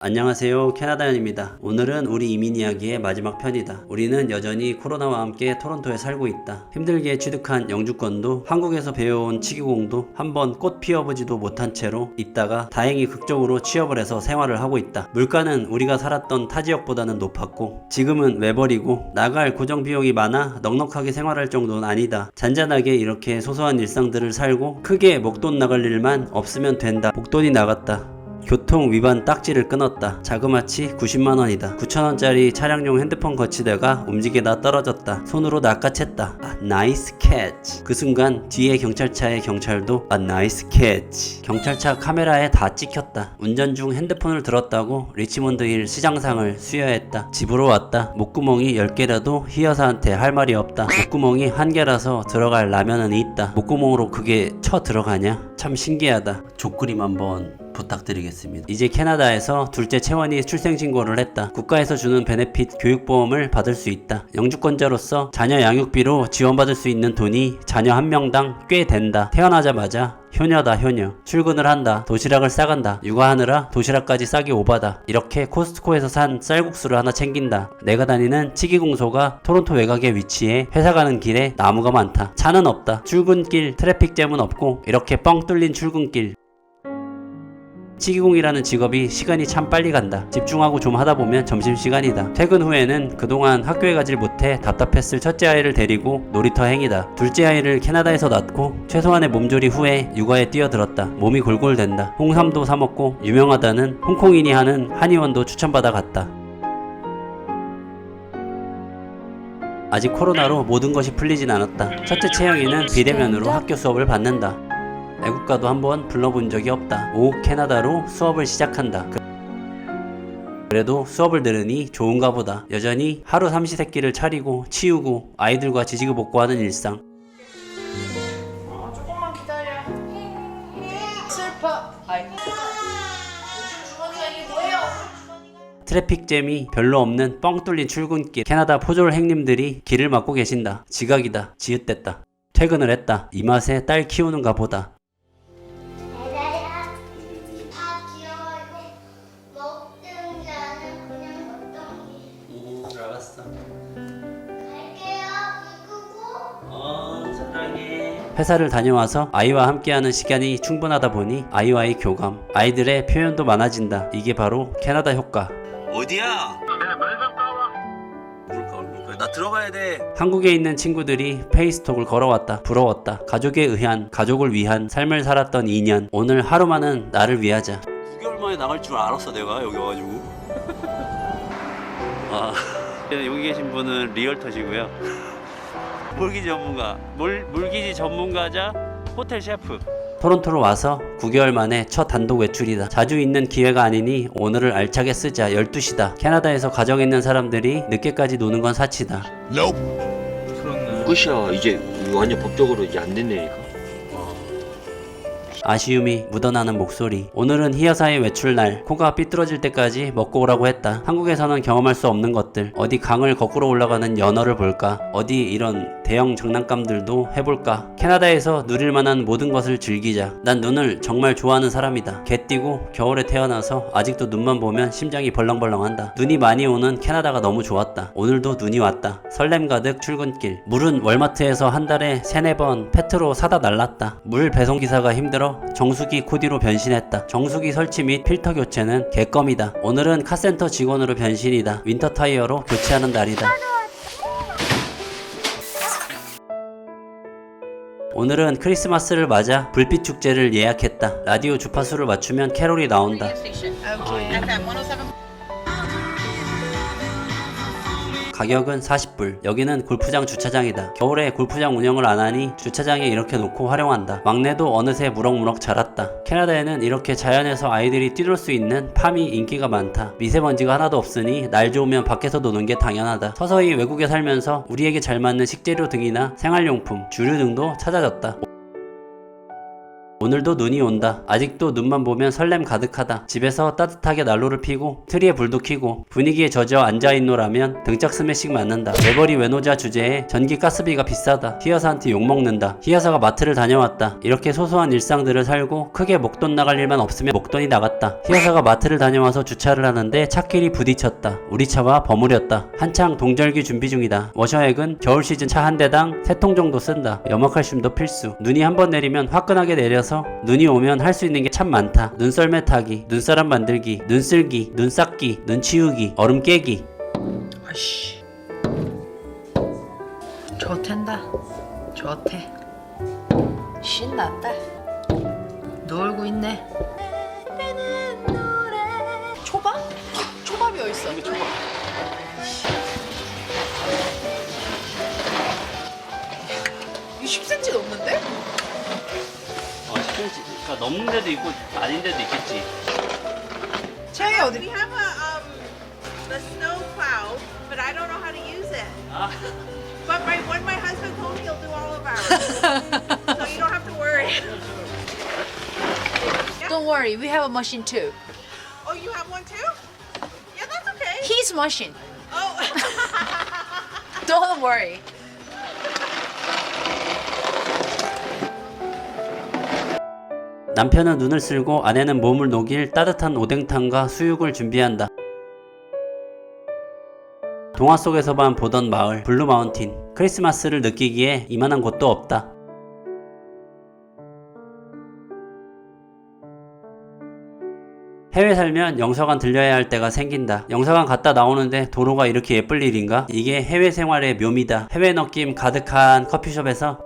안녕하세요, 캐나다연입니다. 오늘은 우리 이민 이야기의 마지막 편이다. 우리는 여전히 코로나와 함께 토론토에 살고 있다. 힘들게 취득한 영주권도 한국에서 배워온 치기공도 한번 꽃 피워보지도 못한 채로 있다가 다행히 극적으로 취업을 해서 생활을 하고 있다. 물가는 우리가 살았던 타 지역보다는 높았고 지금은 외벌이고 나갈 고정 비용이 많아 넉넉하게 생활할 정도는 아니다. 잔잔하게 이렇게 소소한 일상들을 살고 크게 목돈 나갈 일만 없으면 된다. 목돈이 나갔다. 교통 위반 딱지를 끊었다. 자그마치 90만원이다. 9,000원짜리 차량용 핸드폰 거치대가 움직이다 떨어졌다. 손으로 낚아챘다. 나이스 캐치. 그 순간 뒤에 경찰차의 경찰도 나이스 캐치. 경찰차 카메라에 다 찍혔다. 운전 중 핸드폰을 들었다고 리치몬드 힐 시장상을 수여했다. 집으로 왔다. 목구멍이 10개라도 희여사한테 할 말이 없다. 목구멍이 1개라서 들어갈 라면은 있다. 목구멍으로 그게 쳐 들어가냐? 참 신기하다. 족그림 한번 부탁드리겠습니다. 이제 캐나다에서 둘째 채원이 출생신고를 했다. 국가에서 주는 베네핏 교육보험을 받을 수 있다. 영주권자로서 자녀 양육비로 지원받을 수 있는 돈이 자녀 한 명당 꽤 된다. 태어나자마자 효녀다 효녀. 출근을 한다. 도시락을 싸간다. 육아하느라 도시락까지 싸기 오바다. 이렇게 코스트코에서 산 쌀국수를 하나 챙긴다. 내가 다니는 치기공소가 토론토 외곽에 위치해 회사 가는 길에 나무가 많다. 차는 없다. 출근길 트래픽잼은 없고 이렇게 뻥 뚫린 출근길. 치기공이라는 직업이 시간이 참 빨리 간다. 집중하고 좀 하다보면 점심시간이다. 퇴근 후에는 그동안 학교에 가질 못해 답답했을 첫째 아이를 데리고 놀이터 행이다. 둘째 아이를 캐나다에서 낳고 최소한의 몸조리 후에 육아에 뛰어들었다. 몸이 골골댄다. 홍삼도 사먹고 유명하다는 홍콩인이 하는 한의원도 추천받아 갔다. 아직 코로나로 모든 것이 풀리진 않았다. 첫째 채영이는 비대면으로 학교 수업을 받는다. 애국가도 한번 불러본 적이 없다. 오 캐나다로 수업을 시작한다. 그래도 수업을 들으니 좋은가 보다. 여전히 하루 삼시세끼를 차리고 치우고 아이들과 지지고 하는 일상. 조금만 기다려. 슬퍼. 주머니가 뭐예요? 트래픽잼이 별로 없는 뻥 뚫린 출근길. 캐나다 포졸 행님들이 길을 막고 계신다. 지각이다. 지읒댔다. 퇴근을 했다. 이 맛에 딸 키우는가 보다. 회사를 다녀와서 아이와 함께하는 시간이 충분하다 보니 아이와의 교감, 아이들의 표현도 많아진다. 이게 바로 캐나다 효과. 어디야? 물가 나 들어가야 돼. 한국에 있는 친구들이 페이스톡을 걸어왔다. 부러웠다. 가족에 의한, 가족을 위한 삶을 살았던 2년. 오늘 하루만은 나를 위하자. 9개월 만에 나갈 줄 알았어 내가 여기 와가지고. 여기 계신 분은 리얼터시고요. 물기지 전문가, 물기지 전문가자 호텔 셰프. 토론토로 와서 9개월 만에 첫 단독 외출이다. 자주 있는 기회가 아니니 오늘을 알차게 쓰자. 12시다. 캐나다에서 가정 있는 사람들이 늦게까지 노는 건 사치다. 끝이야. 이제 완전 법적으로 이제 안 된다니까. 아쉬움이 묻어나는 목소리. 오늘은 희여사의 외출날. 코가 삐뚤어질 때까지 먹고 오라고 했다. 한국에서는 경험할 수 없는 것들. 어디 강을 거꾸로 올라가는 연어를 볼까? 어디 이런 대형 장난감들도 해볼까? 캐나다에서 누릴 만한 모든 것을 즐기자. 난 눈을 정말 좋아하는 사람이다. 개띠고 겨울에 태어나서 아직도 눈만 보면 심장이 벌렁벌렁한다. 눈이 많이 오는 캐나다가 너무 좋았다. 오늘도 눈이 왔다. 설렘 가득 출근길. 물은 월마트에서 한 달에 3-4번 페트로 사다 날랐다. 물 배송기사가 힘들어 정수기 코디로 변신했다. 정수기 설치 및 필터 교체는 개껌이다. 오늘은 카센터 직원으로 변신이다. 윈터 타이어로 교체하는 날이다. 오늘은 크리스마스를 맞아 불빛 축제를 예약했다. 라디오 주파수를 맞추면 캐롤이 나온다. 가격은 40불. 여기는 골프장 주차장이다. 겨울에 골프장 운영을 안 하니 주차장에 이렇게 놓고 활용한다. 막내도 어느새 무럭무럭 자랐다. 캐나다에는 이렇게 자연에서 아이들이 뛰놀 수 있는 팜이 인기가 많다. 미세먼지가 하나도 없으니 날 좋으면 밖에서 노는 게 당연하다. 서서히 외국에 살면서 우리에게 잘 맞는 식재료 등이나 생활용품, 주류 등도 찾아졌다. 오늘도 눈이 온다. 아직도 눈만 보면 설렘 가득하다. 집에서 따뜻하게 난로를 피고 트리에 불도 켜고 분위기에 젖어 앉아있노라면 등짝 스매싱 맞는다. 외벌이 외노자 주제에 전기 가스비가 비싸다. 희여사한테 욕먹는다. 희여사가 마트를 다녀왔다. 이렇게 소소한 일상들을 살고 크게 목돈 나갈 일만 없으면 목돈이 나갔다. 희여사가 마트를 다녀와서 주차를 하는데 차끼리 부딪혔다. 우리 차와 버무렸다. 한창 동절기 준비 중이다. 워셔액은 겨울 시즌 차 한 대당 3통 정도 쓴다. 염화칼슘도 필수. 눈이 한 번 내리면 화끈하게 내려서 눈이 오면 할 수 있는 게 참 많다. 눈썰매 타기, 눈사람 만들기, 눈 쓸기, 눈 닦기, 눈 치우기, 얼음 깨기. 아씨 좋텐다. 좋대. 신났다. 놀고 있네. 초밥? 초밥이 어딨어? 초밥. 이 10cm 넘는데? 10cm, 그러니까 넘는 데도 있고 아닌 데도 있겠지. 채영이 We 어디? have a snow plow, but I don't know how to use it. 아, But when my husband told me, he'll do all of ours, so you don't have to worry. Don't worry, we have a machine too. Oh, you have one too? Yeah, that's okay. His machine. Oh, Don't worry. 남편은 눈을 쓸고 아내는 몸을 녹일 따뜻한 오뎅탕과 수육을 준비한다. 동화 속에서만 보던 마을 블루 마운틴. 크리스마스를 느끼기에 이만한 곳도 없다. 해외 살면 영사관 들려야 할 때가 생긴다. 영사관 갔다 나오는데 도로가 이렇게 예쁠 일인가? 이게 해외 생활의 묘미다. 해외 느낌 가득한 커피숍에서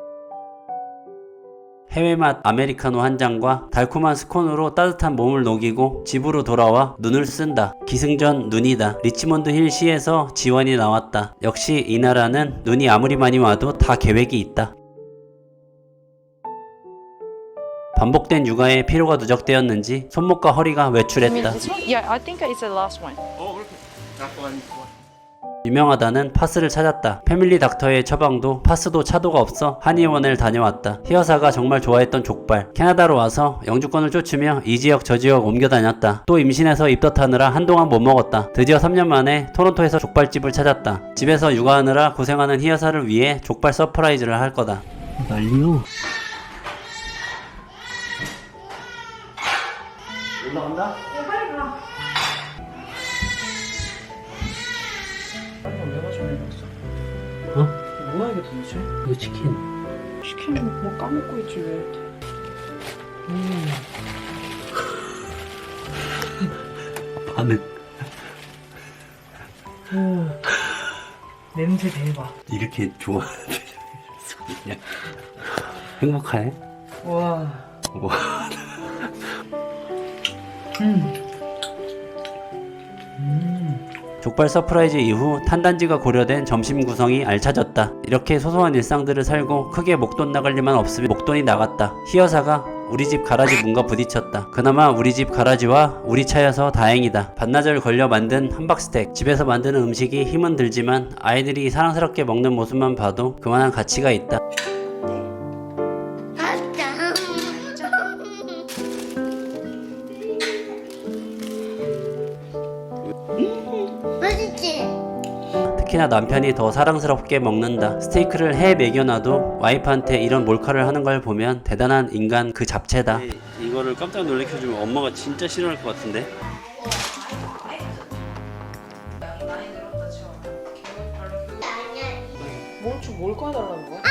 해외맛 아메리카노 한 잔과 달콤한 스콘으로 따뜻한 몸을 녹이고 집으로 돌아와 눈을 쓴다. 기승전 눈이다. 리치몬드 힐 시에서 지원이 나왔다. 역시 이 나라는 눈이 아무리 많이 와도 다 계획이 있다. 반복된 육아에 피로가 누적되었는지 손목과 허리가 외출했다. Yeah, I think it's the last one. 유명하다는 파스를 찾았다. 패밀리 닥터의 처방도 파스도 차도가 없어 한의원을 다녀왔다. 희여사가 정말 좋아했던 족발. 캐나다로 와서 영주권을 쫓으며 이 지역 저 지역 옮겨 다녔다. 또 임신해서 입덧하느라 한동안 못 먹었다. 드디어 3년 만에 토론토에서 족발집을 찾았다. 집에서 육아하느라 고생하는 희여사를 위해 족발 서프라이즈를 할 거다. 난리요. 올라간다? 어? 뭐야 이게 도대체? 이거 치킨. 시키면 뭐 까먹고 있지 왜? 반응. 냄새 대박. 이렇게 좋아하는 소리냐? 행복해? 와. 와. 족발 서프라이즈 이후 탄단지가 고려된 점심 구성이 알차졌다. 이렇게 소소한 일상들을 살고 크게 목돈 나갈 일만 없으면 목돈이 나갔다. 희여사가 우리 집 가라지 문과 부딪혔다. 그나마 우리 집 가라지와 우리 차여서 다행이다. 반나절 걸려 만든 함박스텍. 집에서 만드는 음식이 힘은 들지만 아이들이 사랑스럽게 먹는 모습만 봐도 그만한 가치가 있다. 맛있지? 특히나 남편이 더 사랑스럽게 먹는다. 스테이크를 해 먹여놔도 와이프한테 이런 몰카를 하는 걸 보면 대단한 인간 그 자체다. 이거를 깜짝 놀래켜주면 엄마가 진짜 싫어할 것 같은데? 뭘 꺼달라는 거야?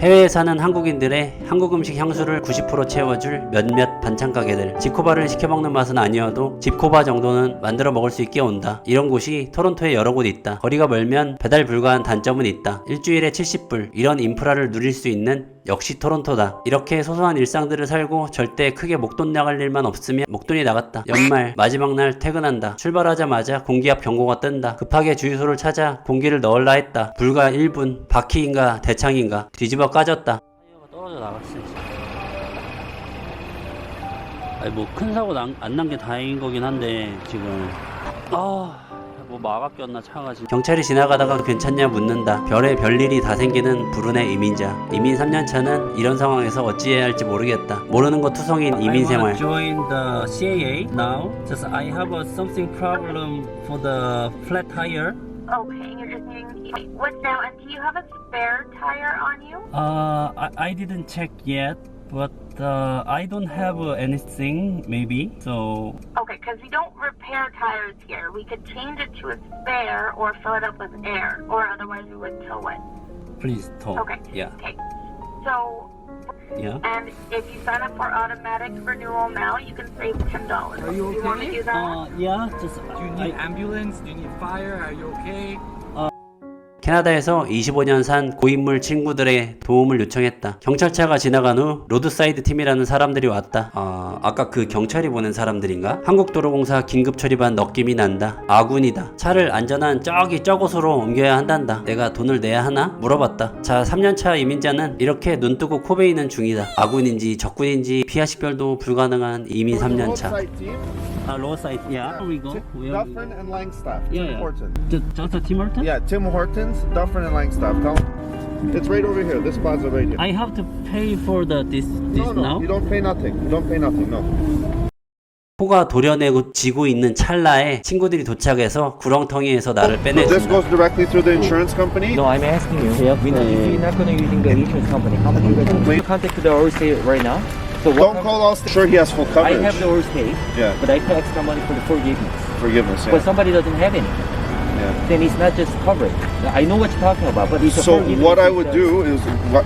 해외에 사는 한국인들의 한국 음식 향수를 90% 채워줄 몇몇 반찬 가게들. 집코바를 시켜먹는 맛은 아니어도 집코바 정도는 만들어 먹을 수 있게 온다. 이런 곳이 토론토에 여러 곳 있다. 거리가 멀면 배달 불가한 단점은 있다. 일주일에 70불. 이런 인프라를 누릴 수 있는 역시 토론토다. 이렇게 소소한 일상들을 살고 절대 크게 목돈 나갈 일만 없으면 목돈이 나갔다. 연말 마지막 날 퇴근한다. 출발하자마자 공기 앞 경고가 뜬다. 급하게 주유소를 찾아 공기를 넣을라 했다. 불과 1분. 바퀴인가 대창인가 뒤집어 까졌다. 타이어가 떨어져 나갔어. 아니 뭐 큰 사고 안 난 게 다행인 거긴 한데 지금 뭐 마가 꼈나 차가 지금. 경찰이 지나가다가 괜찮냐 묻는다. 별에 별일이 다 생기는 불운의 이민자. 이민 3년차는 이런 상황에서 어찌해야 할지 모르겠다. 모르는 거 투성인 이민 생활. I want to join the CAA now. Just I have something problem for the flat tire. Okay, you're just needing. What now? And do you have a spare tire on you? I didn't check yet, but I don't have anything maybe. So Okay, because we don't repair tires here. We could change it to a spare or fill it up with air, or otherwise we would tow it. please talk. Okay. Yeah. Okay. So, Yeah. and if you sign up for automatic renewal now, you can save $10. Are you Do you want to okay? do that? Yeah. Just Do you need ambulance? Do you need fire? Are you okay? 캐나다에서 25년 산 고인물 친구들의 도움을 요청했다. 경찰차가 지나간 후 로드사이드 팀이라는 사람들이 왔다. 아까 그 경찰이 보낸 사람들인가? 한국도로공사 긴급처리반 느낌이 난다. 아군이다. 차를 안전한 저곳으로 옮겨야 한단다. 내가 돈을 내야 하나? 물어봤다. 자, 3년차 이민자는 이렇게 눈뜨고 코베이는 중이다. 아군인지 적군인지 피하 식별도 불가능한 이민 3년차. 로어사이드. Yeah. Where we go? Dufferin and Langstaff. Yeah, Tim yeah. Hortons. Just Tim Hortons? Yeah, Tim Hortons, Dufferin and Langstaff. Tell 'em. It's right over here. This plaza right here. I have to pay for this No, now? you don't pay nothing. You don't pay nothing. No. 코가 도려내고 지고 있는 찰나에 친구들이 도착해서 구렁텅이에서 나를 This 빼내준다. goes directly through the insurance company. No, I'm asking you. If you're not going to using the insurance company, how can you contact the Allstate right now? So what Don't call us. Sure, he has full I coverage. have the Allstate, Yeah, but I pay extra money for the forgiveness. forgiveness. But Yeah. somebody doesn't have any. Yeah. Then it's not just coverage. I know what you're talking about, but it's a So forgiveness. what I would do is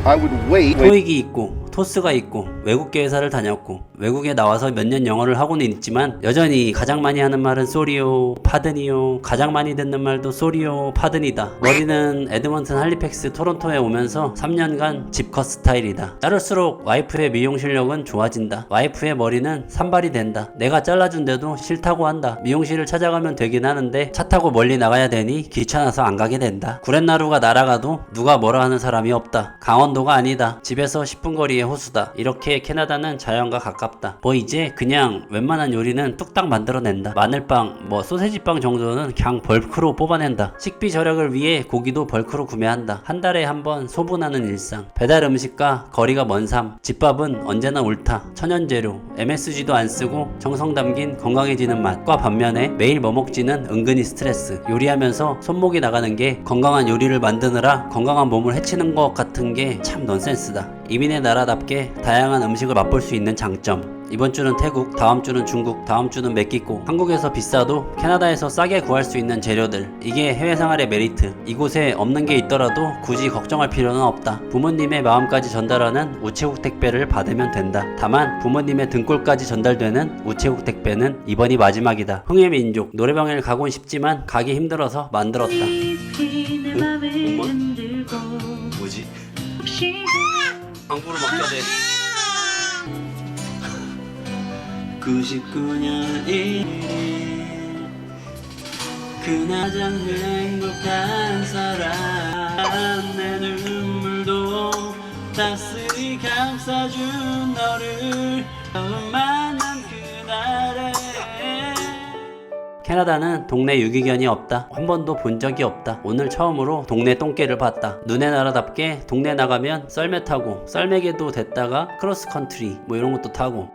I would wait. 토익이 있고 토스가 있고 외국계 회사를 다녔고 외국에 나와서 몇 년 영어를 하고는 있지만 여전히 가장 많이 하는 말은 쏘리요 파든이요, 가장 많이 듣는 말도 쏘리요 파든이다. 머리는 에드먼튼, 할리팩스, 토론토에 오면서 3년간 집컷 스타일이다. 자를수록 와이프의 미용 실력은 좋아진다. 와이프의 머리는 산발이 된다. 내가 잘라준데도 싫다고 한다. 미용실을 찾아가면 되긴 하는데 차 타고 멀리 나가야 되니 귀찮아서 안 가게 된다. 구렛나루가 날아가도 누가 뭐라 하는 사람이 없다. 강원도가 아니다. 집에서 10분 거리의 호수다. 이렇게 캐나다는 자연과 가깝다. 뭐 이제 그냥 웬만한 요리는 뚝딱 만들어낸다. 마늘빵, 뭐 소세지빵 정도는 그냥 벌크로 뽑아낸다. 식비 절약을 위해 고기도 벌크로 구매한다. 한 달에 한 번 소분하는 일상. 배달 음식과 거리가 먼 삶. 집밥은 언제나 옳다. 천연재료, MSG도 안 쓰고 정성 담긴 건강해지는 맛과 반면에 매일 뭐 먹지는 은근히 스트레스. 요리하면서 손목이 나가는 게 건강한 요리를 만드느라 건강한 몸을 해치는 것 같은 게 참 넌센스다. 이민의 나라답게 다양한 음식을 맛볼 수 있는 장점. 이번 주는 태국, 다음 주는 중국, 다음 주는 멕시코. 한국에서 비싸도 캐나다에서 싸게 구할 수 있는 재료들. 이게 해외 생활의 메리트. 이곳에 없는 게 있더라도 굳이 걱정할 필요는 없다. 부모님의 마음까지 전달하는 우체국 택배를 받으면 된다. 다만 부모님의 등골까지 전달되는 우체국 택배는 이번이 마지막이다. 흥의 민족. 노래방을 가곤 싶지만 가기 힘들어서 만들었다. 뭐지? 광고를 맡겨대. 99년 1일 그날 가장 행복한 사람 내 눈물도 따스히 감싸준 너를 처음 만난 그날에. 캐나다는 동네 유기견이 없다. 한 번도 본 적이 없다. 오늘 처음으로 동네 똥개를 봤다. 눈의 나라답게 동네 나가면 썰매 타고 썰매개도 됐다가 크로스컨트리 뭐 이런 것도 타고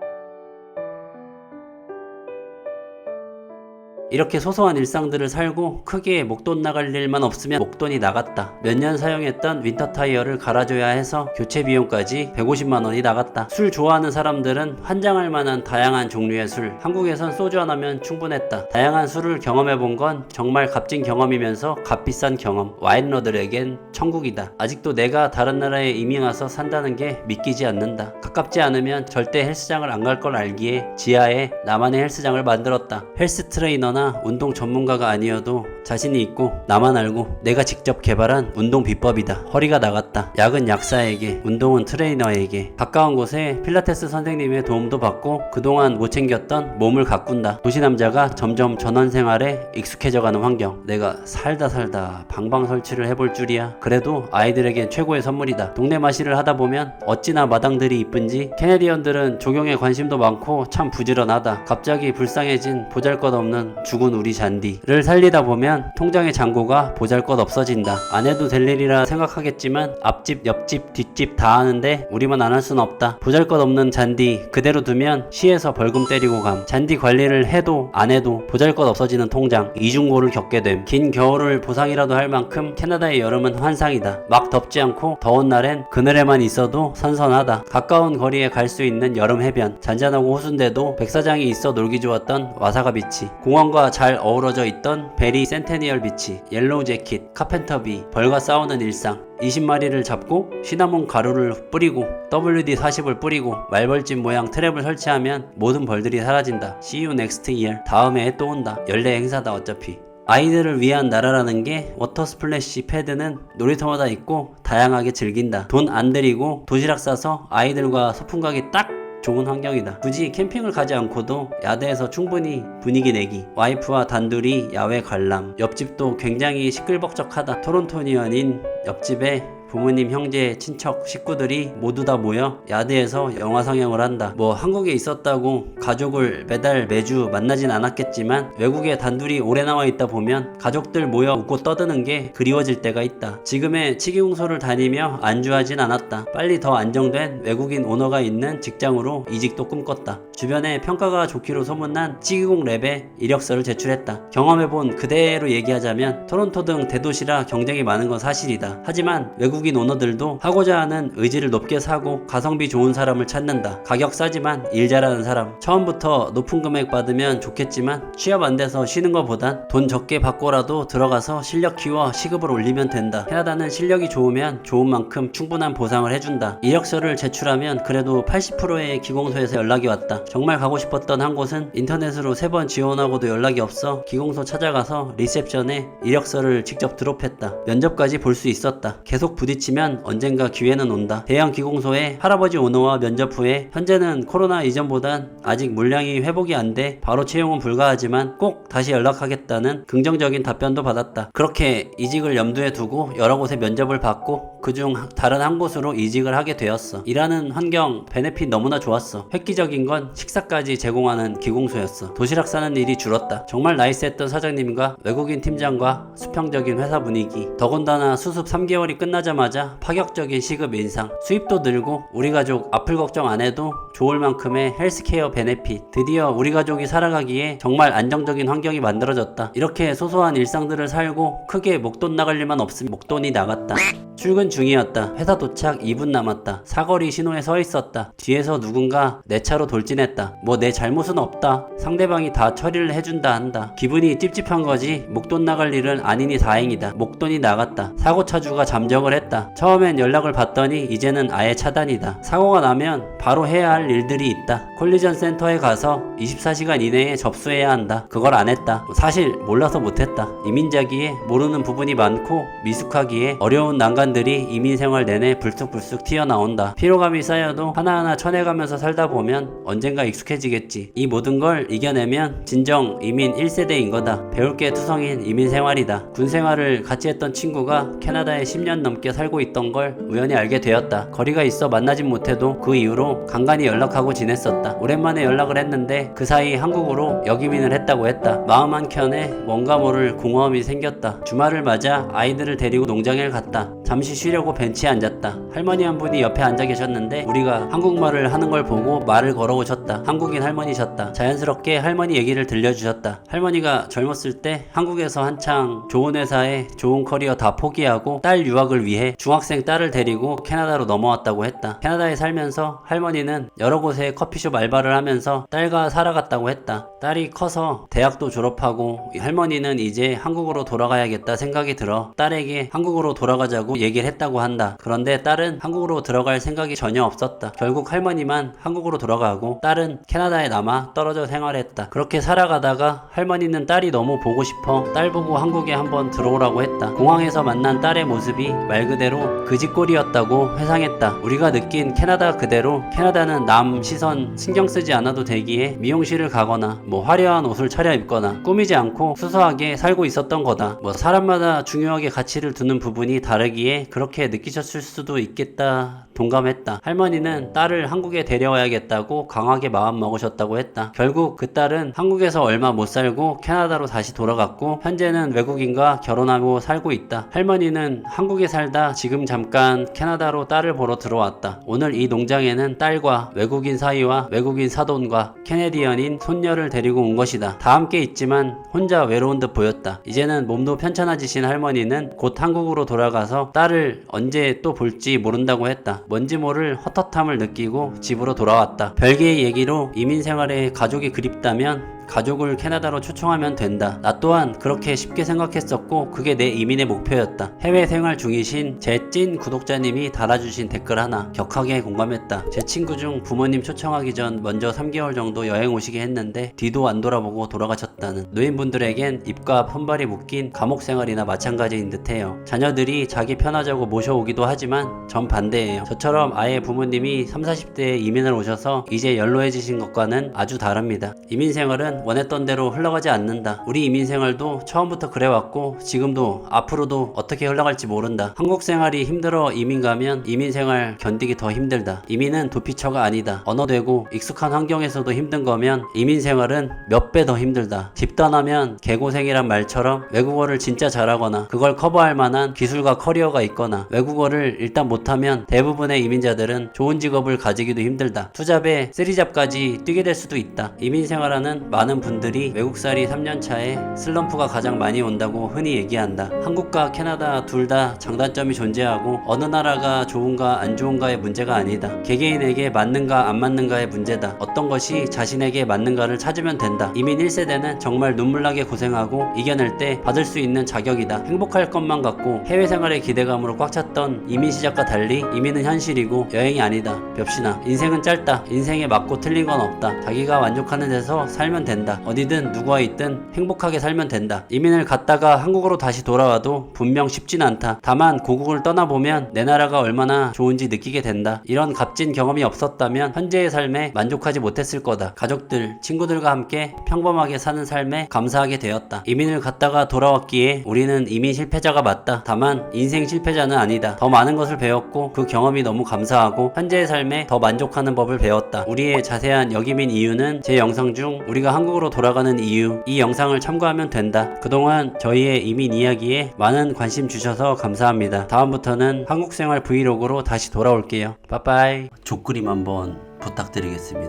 이렇게 소소한 일상들을 살고 크게 목돈 나갈 일만 없으면 목돈이 나갔다. 몇 년 사용했던 윈터 타이어를 갈아줘야 해서 교체 비용까지 150만원이 나갔다. 술 좋아하는 사람들은 환장할 만한 다양한 종류의 술. 한국에선 소주 하나면 충분했다. 다양한 술을 경험해본 건 정말 값진 경험이면서 값비싼 경험. 와인러들에겐 천국이다. 아직도 내가 다른 나라에 이민 와서 산다는 게 믿기지 않는다. 가깝지 않으면 절대 헬스장을 안 갈 걸 알기에 지하에 나만의 헬스장을 만들었다. 헬스 트레이너나 운동 전문가가 아니어도 자신이 있고 나만 알고 내가 직접 개발한 운동 비법이다. 허리가 나갔다. 약은 약사에게, 운동은 트레이너에게. 가까운 곳에 필라테스 선생님의 도움도 받고 그동안 못 챙겼던 몸을 가꾼다. 도시 남자가 점점 전원 생활에 익숙해져가는 환경. 내가 살다 방방 설치를 해볼 줄이야. 그래도 아이들에겐 최고의 선물이다. 동네 마실을 하다 보면 어찌나 마당들이 이쁜지. 캐네디언들은 조경에 관심도 많고 참 부지런하다. 갑자기 불쌍해진 보잘것없는 죽은 우리 잔디를 살리다 보면 통장의 잔고가 보잘것 없어진다. 안 해도 될 일이라 생각하겠지만 앞집, 옆집, 뒷집 다 하는데 우리만 안 할 수는 없다. 보잘것 없는 잔디 그대로 두면 시에서 벌금 때리고 감. 잔디 관리를 해도 안 해도 보잘것 없어지는 통장, 이중고를 겪게 됨. 긴 겨울을 보상이라도 할 만큼 캐나다의 여름은 환상이다. 막 덥지 않고 더운 날엔 그늘에만 있어도 선선하다. 가까운 거리에 갈 수 있는 여름 해변, 잔잔하고 호수인데도 백사장이 있어 놀기 좋았던 와사가 비치, 공원과 잘 어우러져 있던 베리 센테니얼 비치, 옐로우 재킷, 카펜터비, 벌과 싸우는 일상, 20마리를 잡고 시나몬 가루를 뿌리고 WD-40을 뿌리고 말벌집 모양 트랩을 설치하면 모든 벌들이 사라진다. See you next year. 다음에 또 온다. 연례 행사다 어차피. 아이들을 위한 나라라는 게 워터 스플래시 패드는 놀이터마다 있고 다양하게 즐긴다. 돈 안 들이고 도시락 싸서 아이들과 소풍 가기 딱 좋은 환경이다. 굳이 캠핑을 가지 않고도 야대에서 충분히 분위기 내기. 와이프와 단둘이 야외 관람. 옆집도 굉장히 시끌벅적하다. 토론토니언인 옆집에 부모님, 형제, 친척, 식구들이 모두 다 모여 야대에서 영화 상영을 한다. 뭐 한국에 있었다고 가족을 매주 만나진 않았겠지만 외국에 단둘이 오래 나와 있다 보면 가족들 모여 웃고 떠드는 게 그리워질 때가 있다. 지금의 치기공소를 다니며 안주하진 않았다. 빨리 더 안정된 외국인 오너가 있는 직장으로 이직도 꿈꿨다. 주변에 평가가 좋기로 소문난 치기공 랩에 이력서를 제출했다. 경험해본 그대로 얘기하자면 토론토 등 대도시라 경쟁이 많은 건 사실이다. 하지만 외국인 오너들도 하고자 하는 의지를 높게 사고 가성비 좋은 사람을 찾는다. 가격 싸지만 일 잘하는 사람. 처음부터 높은 금액 받으면 좋겠지만 취업 안 돼서 쉬는 것보단 돈 적게 받고라도 들어가서 실력 키워 시급을 올리면 된다. 캐나다는 실력이 좋으면 좋은 만큼 충분한 보상을 해준다. 이력서를 제출하면 그래도 80%의 기공소에서 연락이 왔다. 정말 가고 싶었던 한 곳은 인터넷으로 3번 지원하고도 연락이 없어 기공소 찾아가서 리셉션에 이력서를 직접 드롭했다. 면접까지 볼 수 있었다. 계속 부딪히면 언젠가 기회는 온다. 대형 기공소의 할아버지 오너와 면접 후에 현재는 코로나 이전보단 아직 물량이 회복이 안 돼 바로 채용은 불가하지만 꼭 다시 연락하겠다는 긍정적인 답변도 받았다. 그렇게 이직을 염두에 두고 여러 곳에 면접을 받고 그중 다른 한 곳으로 이직을 하게 되었어. 일하는 환경, 베네핏 너무나 좋았어. 획기적인 건 식사까지 제공하는 기공소였어. 도시락 싸는 일이 줄었다. 정말 나이스했던 사장님과 외국인 팀장과 수평적인 회사 분위기. 더군다나 수습 3개월이 끝나자마자 파격적인 시급 인상. 수입도 늘고 우리 가족 아플 걱정 안 해도 좋을 만큼의 헬스케어 베네핏. 드디어 우리 가족이 살아가기에 정말 안정적인 환경이 만들어졌다. 이렇게 소소한 일상들을 살고 크게 목돈 나갈 일만 없으면 목돈이 나갔다. 출근 중이었다. 회사 도착 2분 남았다. 사거리 신호에 서 있었다. 뒤에서 누군가 내 차로 돌진했다. 뭐 내 잘못은 없다. 상대방이 다 처리를 해준다 한다. 기분이 찝찝한 거지 목돈 나갈 일은 아니니 다행이다. 목돈이 나갔다. 사고 차주가 잠적을 했다. 처음엔 연락을 받더니 이제는 아예 차단이다. 사고가 나면 바로 해야 할 일들이 있다. 콜리전 센터에 가서 24시간 이내에 접수해야 한다. 그걸 안 했다. 사실 몰라서 못했다. 이민자기에 모르는 부분이 많고 미숙하기에 어려운 난관들이 이민 생활 내내 불쑥불쑥 튀어나온다. 피로감이 쌓여도 하나하나 쳐내가면서 살다 보면 언젠가 익숙해지겠지. 이 모든 걸 이겨내면 진정 이민 1세대인 거다. 배울 게 투성인 이민 생활이다. 군 생활을 같이 했던 친구가 캐나다에 10년 넘게 살고 있던 걸 우연히 알게 되었다. 거리가 있어 만나진 못해도 그 이후로 간간히 연락하고 지냈었다. 오랜만에 연락을 했는데 그 사이 한국으로 역이민을 했다고 했다. 마음 한켠에 뭔가 모를 공허함이 생겼다. 주말을 맞아 아이들을 데리고 농장에 갔다. 잠시 쉬려고 벤치에 앉았다. 할머니 한 분이 옆에 앉아 계셨는데 우리가 한국말을 하는 걸 보고 말을 걸어오셨다. 한국인 할머니셨다. 자연스럽게 할머니 얘기를 들려주셨다. 할머니가 젊었을 때 한국에서 한창 좋은 회사에 좋은 커리어 다 포기하고 딸 유학을 위해 중학생 딸을 데리고 캐나다로 넘어왔다고 했다. 캐나다에 살면서 할머니는 여러 곳에 커피숍 알바를 하면서 딸과 살아갔다고 했다. 딸이 커서 대학도 졸업하고 할머니는 이제 한국으로 돌아가야겠다 생각이 들어 딸에게 한국으로 돌아가자고 얘기를 했다고 한다. 그런데 딸은 한국으로 들어갈 생각이 전혀 없었다. 결국 할머니만 한국으로 돌아가고 딸은 캐나다에 남아 떨어져 생활했다. 그렇게 살아가다가 할머니는 딸이 너무 보고 싶어 딸 보고 한국에 한번 들어오라고 했다. 공항에서 만난 딸의 모습이 맑은 그대로 그짓골이었다고 회상했다. 우리가 느낀 캐나다 그대로 캐나다는 남 시선 신경 쓰지 않아도 되기에 미용실을 가거나 뭐 화려한 옷을 차려입거나 꾸미지 않고 수수하게 살고 있었던 거다. 뭐 사람마다 중요하게 가치를 두는 부분이 다르기에 그렇게 느끼셨을 수도 있겠다. 동감했다. 할머니는 딸을 한국에 데려와야겠다고 강하게 마음 먹으셨다고 했다. 결국 그 딸은 한국에서 얼마 못 살고 캐나다로 다시 돌아갔고 현재는 외국인과 결혼하고 살고 있다. 할머니는 한국에 살다 지금 잠깐 캐나다로 딸을 보러 들어왔다. 오늘 이 농장에는 딸과 외국인 사위와 외국인 사돈과 캐네디언인 손녀를 데리고 온 것이다. 다 함께 있지만 혼자 외로운 듯 보였다. 이제는 몸도 편찮아지신 할머니는 곧 한국으로 돌아가서 딸을 언제 또 볼지 모른다고 했다. 뭔지 모를 헛헛함을 느끼고 집으로 돌아왔다. 별개의 얘기로 이민 생활에 가족이 그립다면 가족을 캐나다로 초청하면 된다. 나 또한 그렇게 쉽게 생각했었고 그게 내 이민의 목표였다. 해외 생활 중이신 제 찐 구독자님이 달아주신 댓글 하나 격하게 공감했다. 제 친구 중 부모님 초청하기 전 먼저 3개월 정도 여행 오시게 했는데 뒤도 안 돌아보고 돌아가셨다는. 노인분들에겐 입과 손발이 묶인 감옥 생활이나 마찬가지인 듯해요. 자녀들이 자기 편하자고 모셔오기도 하지만 전 반대예요. 저처럼 아예 부모님이 30, 40대에 이민을 오셔서 이제 연로해지신 것과는 아주 다릅니다. 이민 생활은 원했던 대로 흘러가지 않는다. 우리 이민 생활도 처음부터 그래왔고 지금도 앞으로도 어떻게 흘러갈지 모른다. 한국 생활이 힘들어 이민 가면 이민 생활 견디기 더 힘들다. 이민은 도피처가 아니다. 언어되고 익숙한 환경에서도 힘든 거면 이민 생활은 몇 배 더 힘들다. 집 떠나면 개고생이란 말처럼 외국어를 진짜 잘하거나 그걸 커버할 만한 기술과 커리어가 있거나 외국어를 일단 못하면 대부분의 이민자들은 좋은 직업을 가지기도 힘들다. 투잡에 쓰리잡까지 뛰게 될 수도 있다. 이민 생활하는 많은 분들이 외국살이 3년차에 슬럼프가 가장 많이 온다고 흔히 얘기한다. 한국과 캐나다 둘 다 장단점이 존재하고 어느 나라가 좋은가 안 좋은가의 문제가 아니다. 개개인에게 맞는가 안 맞는가의 문제다. 어떤 것이 자신에게 맞는가를 찾으면 된다. 이민 1세대는 정말 눈물나게 고생하고 이겨낼 때 받을 수 있는 자격이다. 행복할 것만 같고 해외 생활의 기대감으로 꽉 찼던 이민 시작과 달리 이민은 현실이고 여행이 아니다. 벽신아, 인생은 짧다. 인생에 맞고 틀린 건 없다. 자기가 만족하는 데서 살면 된다. 어디든 누구와 있든 행복하게 살면 된다. 이민을 갔다가 한국으로 다시 돌아와도 분명 쉽진 않다. 다만 고국을 떠나보면 내 나라가 얼마나 좋은지 느끼게 된다. 이런 값진 경험이 없었다면 현재의 삶에 만족하지 못했을 거다. 가족들, 친구들과 함께 평범하게 사는 삶에 감사하게 되었다. 이민을 갔다가 돌아왔기에 우리는 이민 실패자가 맞다. 다만 인생 실패자는 아니다. 더 많은 것을 배웠고 그 경험이 너무 감사하고 현재의 삶에 더 만족하는 법을 배웠다. 우리의 자세한 역이민 이유는 제 영상 중 우리가 한국으로 돌아가는 이유, 이 영상을 참고하면 된다. 그동안 저희의 이민 이야기에 많은 관심 주셔서 감사합니다. 다음부터는 한국 생활 브이로그로 다시 돌아올게요. 빠빠이. 족그림 한번 부탁드리겠습니다.